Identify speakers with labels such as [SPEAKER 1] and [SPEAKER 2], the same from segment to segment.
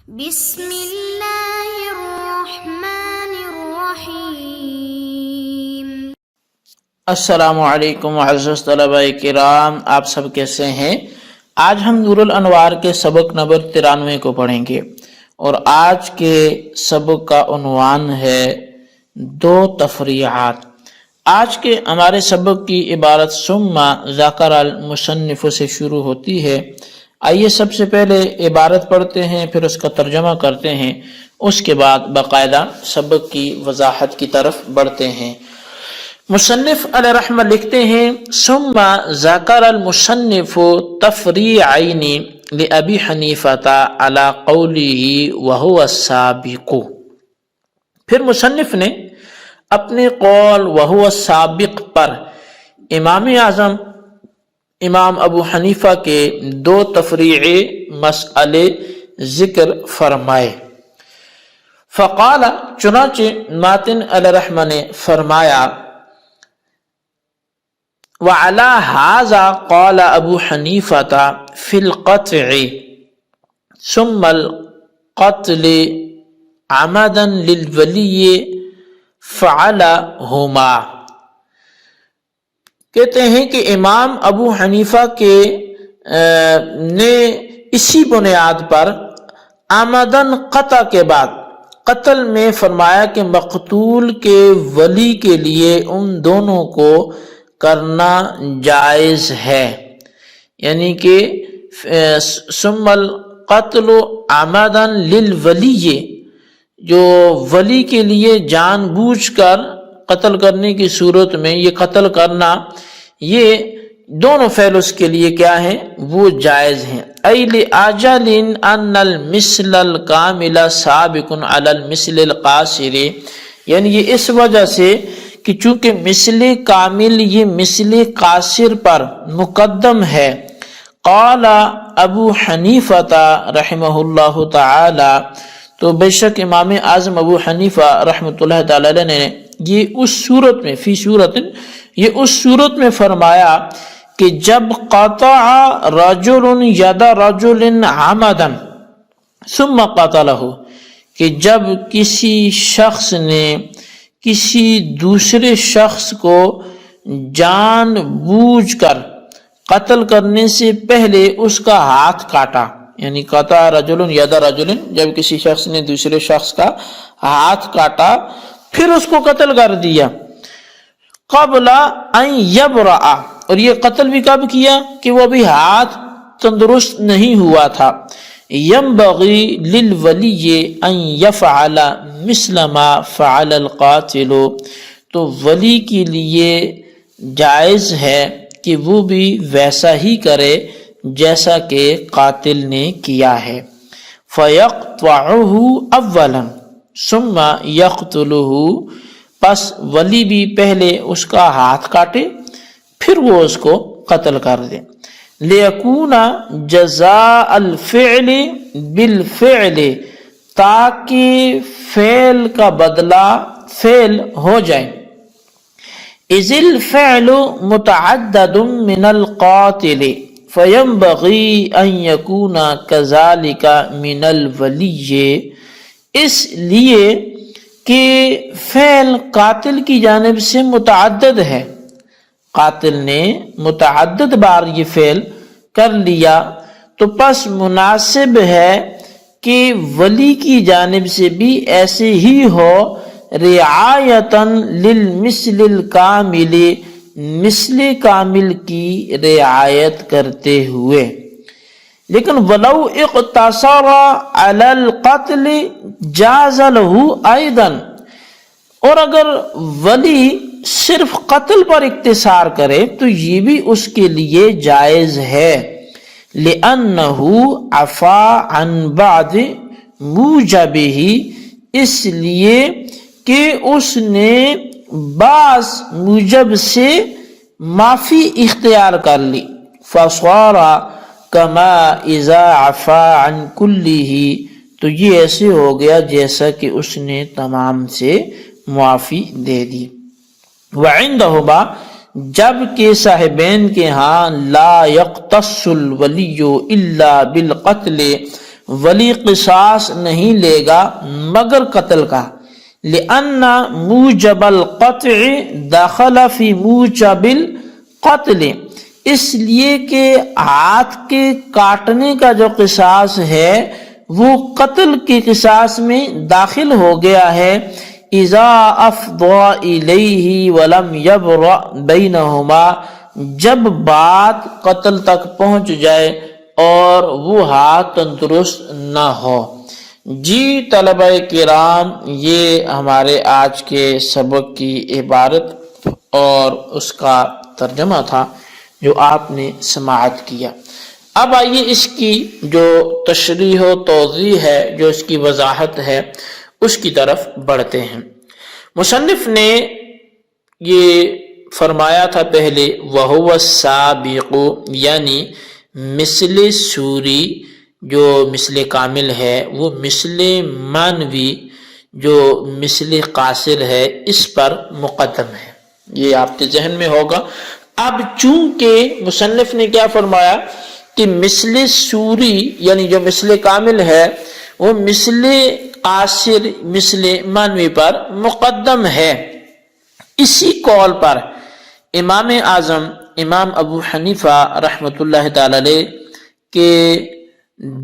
[SPEAKER 1] بسم اللہ الرحمن الرحیم۔
[SPEAKER 2] السلام علیکم معزز طلبہ کرام، آپ سب کیسے ہیں؟ آج ہم نور الانوار کے سبق نمبر 93 کو پڑھیں گے اور آج کے سبق کا عنوان ہے دو تفریعات۔ آج کے ہمارے سبق کی عبارت ثم ذکر المصنف سے شروع ہوتی ہے۔ آئیے سب سے پہلے عبارت پڑھتے ہیں، پھر اس کا ترجمہ کرتے ہیں، اس کے بعد باقاعدہ سبق کی وضاحت کی طرف بڑھتے ہیں۔ مصنف علیہ رحمہ لکھتے ہیں ثم ذکر المصنف تفریعین لأبی حنیفہ علی قولہ وہو السابق۔ پھر مصنف نے اپنے قول وہو السابق پر امام اعظم امام ابو حنیفہ کے دو تفریعی مسئلے ذکر فرمائے۔ فقال، چنانچہ ماتن علیہ رحمہ نے فرمایا وعلی ھذا قال ابو حنیفہ فی القطع ثم القتل عمدا للولی فعلہما۔ کہتے ہیں کہ امام ابو حنیفہ کے نے اسی بنیاد پر آمدن قطع کے بعد قتل میں فرمایا کہ مقتول کے ولی کے لیے ان دونوں کو کرنا جائز ہے، یعنی کہ ثم القتل عمدا للولی، جو ولی کے لیے جان بوجھ کر قتل کرنے کی صورت میں یہ قتل کرنا، یہ دونوں فعل اس کے لیے کیا ہیں؟ وہ جائز ہیں۔ ای لأجل ان المثل الکامل سابق علی المثل القاصر، یعنی یہ اس وجہ سے کہ چونکہ مثل کامل یہ مثل قاصر پر مقدم ہے۔ قال ابو حنیفہ رحمہ اللہ تعالی، تو بے شک امام اعظم ابو حنیفہ رحمۃ اللہ تعالی علیہ نے یہ اس صورت میں فی صورت یہ اس صورت میں فرمایا کہ جب قطع رجل ید رجل عمدا ثم قتلہ، کہ جب کسی شخص نے کسی دوسرے شخص کو جان بوجھ کر قتل کرنے سے پہلے اس کا ہاتھ کاٹا، یعنی قطع رجل ید رجل، جب کسی شخص نے دوسرے شخص کا ہاتھ کاٹا پھر اس کو قتل کر دیا، قبل ان یبرأ، اور یہ قتل بھی کب کیا کہ وہ ابھی ہاتھ تندرست نہیں ہوا تھا۔ ینبغی للولی ان یفعل مثل ما فعل القاتل، تو ولی کے لیے جائز ہے کہ وہ بھی ویسا ہی کرے جیسا کہ قاتل نے کیا ہے۔ فیقطعہ اولا ثم یقتلہ، پس ولی بھی پہلے اس کا ہاتھ کاٹے پھر وہ اس کو قتل کر دے۔ لیکون جزاء الفعل بالفعل، تاکہ فعل کا بدلہ فعل ہو جائے۔ اذ الفعل متعدد من القاتل فینبغی ان یکون کذالک من الولی، اس لیے کہ فعل قاتل کی جانب سے متعدد ہے، قاتل نے متعدد بار یہ فعل کر لیا، تو پس مناسب ہے کہ ولی کی جانب سے بھی ایسے ہی ہو، رعایتاً للمثل الکامل، مثل کامل کی رعایت کرتے ہوئے۔ لیکن ولو اقتصر علی القتل جاز لہ ایضا، اور اگر ولی صرف قتل پر اقتصار کرے تو یہ بھی اس کے لیے جائز ہے، لأنہ عفا عن بعض موجبہ، اس لیے کہ اس نے بعض موجب سے معافی اختیار کر لی۔ فصار کما اذا عفا عن کلہ، تو یہ ایسے ہو گیا جیسا کہ اس نے تمام سے معافی دے دی۔ وعندہما، جبکہ صاحبین کے ہاں لا یقتص الولی الا بالقتل ولی قصاص نہیں لے گا مگر قتل کا، لأن موجب القطع دخل فی موجب القتل، اس لیے کہ ہاتھ کے کاٹنے کا جو قصاص ہے وہ قتل کے قصاص میں داخل ہو گیا ہے، اذا افضى الیہ ولم یبرأ بینہما، جب بات قتل تک پہنچ جائے اور وہ ہاتھ تندرست نہ ہو۔ جی طلبہ کرام، یہ ہمارے آج کے سبق کی عبارت اور اس کا ترجمہ تھا جو آپ نے سماعت کیا۔ اب آئیے اس کی جو تشریح و توضیح ہے، جو اس کی وضاحت ہے، اس کی طرف بڑھتے ہیں۔ مصنف نے یہ فرمایا تھا پہلے وَهُوَ السَّابِقُ، یعنی مثل سوری جو مثل کامل ہے وہ مثل مانوی جو مثل قاصر ہے اس پر مقدم ہے، یہ آپ کے ذہن میں ہوگا۔ اب چونکہ مصنف نے کیا فرمایا کہ مثل سوری یعنی جو مثل کامل ہے وہ مثل قاصر مثل مانوی پر مقدم ہے، اسی قول پر امام اعظم امام ابو حنیفہ رحمۃ اللہ تعالی علیہ کے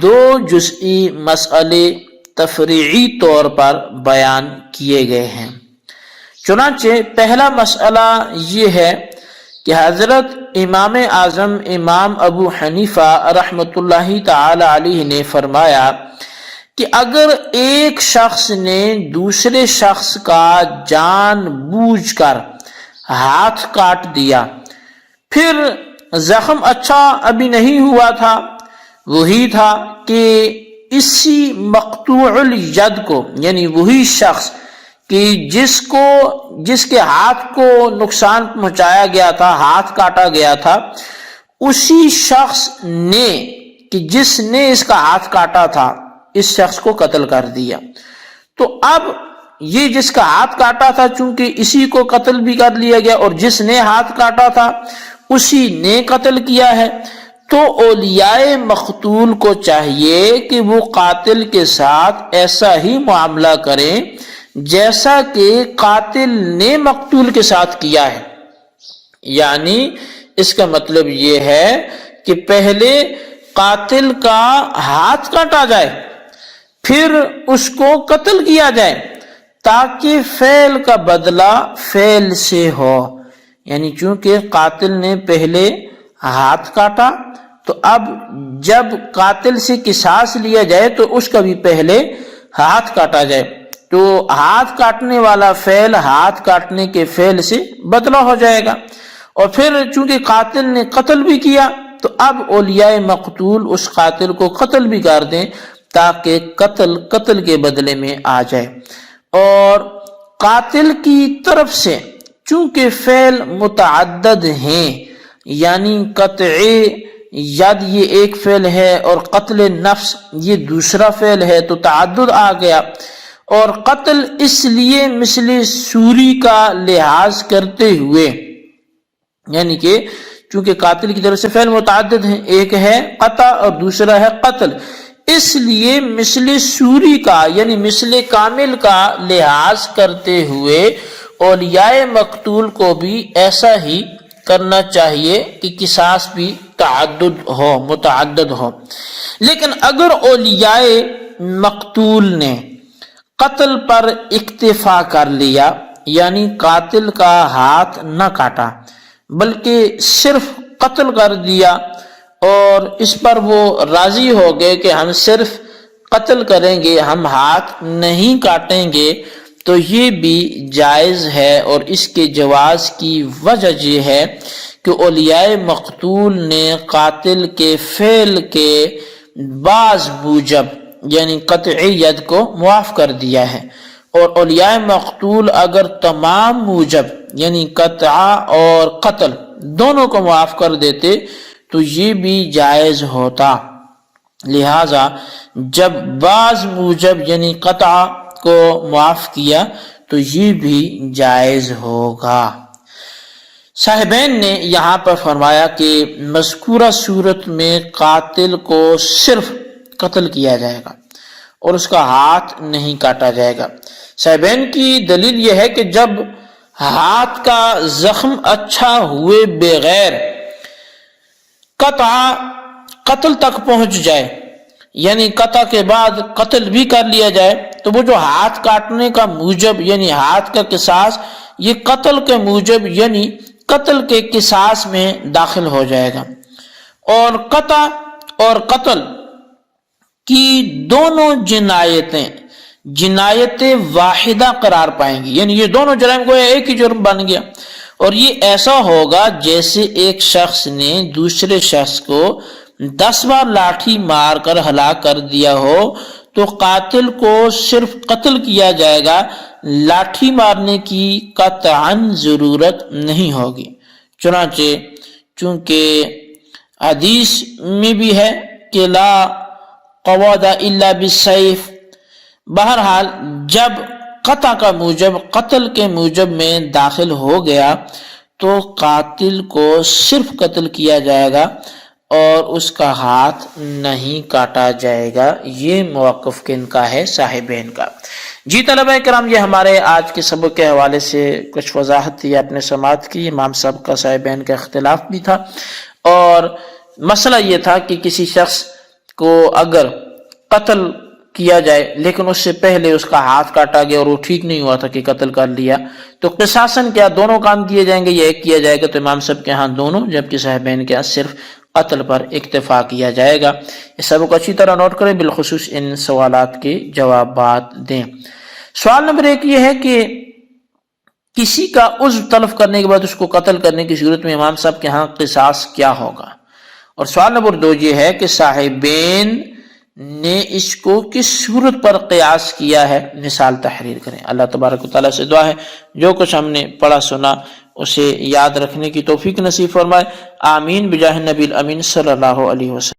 [SPEAKER 2] دو جزئی مسئلے تفریعی طور پر بیان کیے گئے ہیں۔ چنانچہ پہلا مسئلہ یہ ہے کہ حضرت امام اعظم امام ابو حنیفہ رحمۃ اللہ تعالی علیہ نے فرمایا کہ اگر ایک شخص نے دوسرے شخص کا جان بوجھ کر ہاتھ کاٹ دیا، پھر زخم اچھا ابھی نہیں ہوا تھا، وہی تھا کہ اسی مقطوع الید کو، یعنی وہی شخص کہ جس کے ہاتھ کو نقصان پہنچایا گیا تھا، ہاتھ کاٹا گیا تھا، اسی شخص نے کہ جس نے اس کا ہاتھ کاٹا تھا اس شخص کو قتل کر دیا۔ تو اب یہ جس کا ہاتھ کاٹا تھا چونکہ اسی کو قتل بھی کر لیا گیا، اور جس نے ہاتھ کاٹا تھا اسی نے قتل کیا ہے، تو اولیاء مقتول کو چاہیے کہ وہ قاتل کے ساتھ ایسا ہی معاملہ کریں جیسا کہ قاتل نے مقتول کے ساتھ کیا ہے۔ یعنی اس کا مطلب یہ ہے کہ پہلے قاتل کا ہاتھ کاٹا جائے، پھر اس کو قتل کیا جائے، تاکہ فعل کا بدلہ فعل سے ہو۔ یعنی چونکہ قاتل نے پہلے ہاتھ کاٹا، تو اب جب قاتل سے قصاص لیا جائے تو اس کا بھی پہلے ہاتھ کاٹا جائے، تو ہاتھ کاٹنے والا فعل ہاتھ کاٹنے کے فعل سے بدلہ ہو جائے گا، اور پھر چونکہ قاتل نے قتل بھی کیا تو اب اولیاء مقتول اس قاتل کو قتل بھی کر دیں تاکہ قتل کے بدلے میں آ جائے۔ اور قاتل کی طرف سے چونکہ فعل متعدد ہیں، یعنی قطع ید یہ ایک فعل ہے اور قتل نفس یہ دوسرا فعل ہے، تو تعدد آ گیا، اور قتل اس لیے مثل سوری کا لحاظ کرتے ہوئے، یعنی کہ چونکہ قاتل کی طرف سے فعل متعدد ہیں، ایک ہے قطع اور دوسرا ہے قتل، اس لیے مثل سوری کا یعنی مثل کامل کا لحاظ کرتے ہوئے اولیاء مقتول کو بھی ایسا ہی کرنا چاہیے کہ قصاص بھی متعدد ہو۔ لیکن اگر اولیاء مقتول نے قتل پر اکتفا کر لیا، یعنی قاتل کا ہاتھ نہ کاٹا بلکہ صرف قتل کر دیا، اور اس پر وہ راضی ہو گئے کہ ہم صرف قتل کریں گے، ہم ہاتھ نہیں کاٹیں گے، تو یہ بھی جائز ہے۔ اور اس کے جواز کی وجہ یہ ہے کہ اولیاء مقتول نے قاتل کے فعل کے بعض موجب یعنی قطعی ید کو معاف کر دیا ہے، اور اولیاء مقتول اگر تمام موجب یعنی قطع اور قتل دونوں کو معاف کر دیتے تو یہ بھی جائز ہوتا۔ لہذا جب بعض موجب یعنی قطع کو معاف کیا تو یہ بھی جائز ہوگا۔ صاحبین نے یہاں پر فرمایا کہ مذکورہ صورت میں قاتل کو صرف قتل کیا جائے گا اور اس کا ہاتھ نہیں کاٹا جائے گا۔ صاحبین کی دلیل یہ ہے کہ جب ہاتھ کا زخم اچھا ہوئے بغیر قتل تک پہنچ جائے، یعنی قطع کے بعد قتل بھی کر لیا جائے، تو وہ جو ہاتھ کاٹنے کا موجب یعنی ہاتھ کا قصاص، یہ قتل کے موجب یعنی قتل کے قصاص میں داخل ہو جائے گا، اور قطع اور قتل کی دونوں جنایت واحدہ قرار پائیں گی، یعنی یہ دونوں جرائم کو ایک ہی جرم بن گیا، اور یہ ایسا ہوگا جیسے ایک شخص نے دوسرے شخص کو 10 بار لاٹھی مار کر ہلاک کر دیا ہو، تو قاتل کو صرف قتل کیا جائے گا، لاٹھی مارنے کی قطعاً ضرورت نہیں ہوگی۔ چونکہ حدیث میں بھی ہے کہ لا قواد الا بالسیف، بہرحال جب قطع کا موجب قتل کے موجب میں داخل ہو گیا تو قاتل کو صرف قتل کیا جائے گا اور اس کا ہاتھ نہیں کاٹا جائے گا۔ یہ موقف کن کا ہے؟ صاحبین کا۔ جی طلبہ کرام، یہ ہمارے آج کے سبق کے حوالے سے کچھ وضاحت تھی آپ نے سماعت کی۔ امام صاحب کا صاحبین کا اختلاف بھی تھا، اور مسئلہ یہ تھا کہ کسی شخص کو اگر قتل کیا جائے لیکن اس سے پہلے اس کا ہاتھ کاٹا گیا اور وہ ٹھیک نہیں ہوا تھا کہ قتل کر لیا، تو قصاصاً کیا دونوں کام کیے جائیں گے یا ایک کیا جائے گا؟ تو امام صاحب کے ہاں دونوں، جبکہ صاحبین کے ہاں صرف قتل پر اکتفا کیا جائے گا۔ اس سب کو اچھی طرح نوٹ کریں، بالخصوص ان سوالات کے جوابات دیں۔ سوال نمبر 1 یہ ہے کہ کسی کا عضو تلف کرنے کے بعد اس کو قتل کرنے کی صورت میں امام صاحب کے ہاں قصاص کیا ہوگا؟ اور سوال نمبر 2 یہ ہے کہ صاحبین نے اس کو کس صورت پر قیاس کیا ہے؟ مثال تحریر کریں۔ اللہ تبارک و تعالیٰ سے دعا ہے جو کچھ ہم نے پڑھا سنا اسے یاد رکھنے کی توفیق نصیب فرمائے، آمین بجاہ نبی الامین صلی اللہ علیہ وسلم۔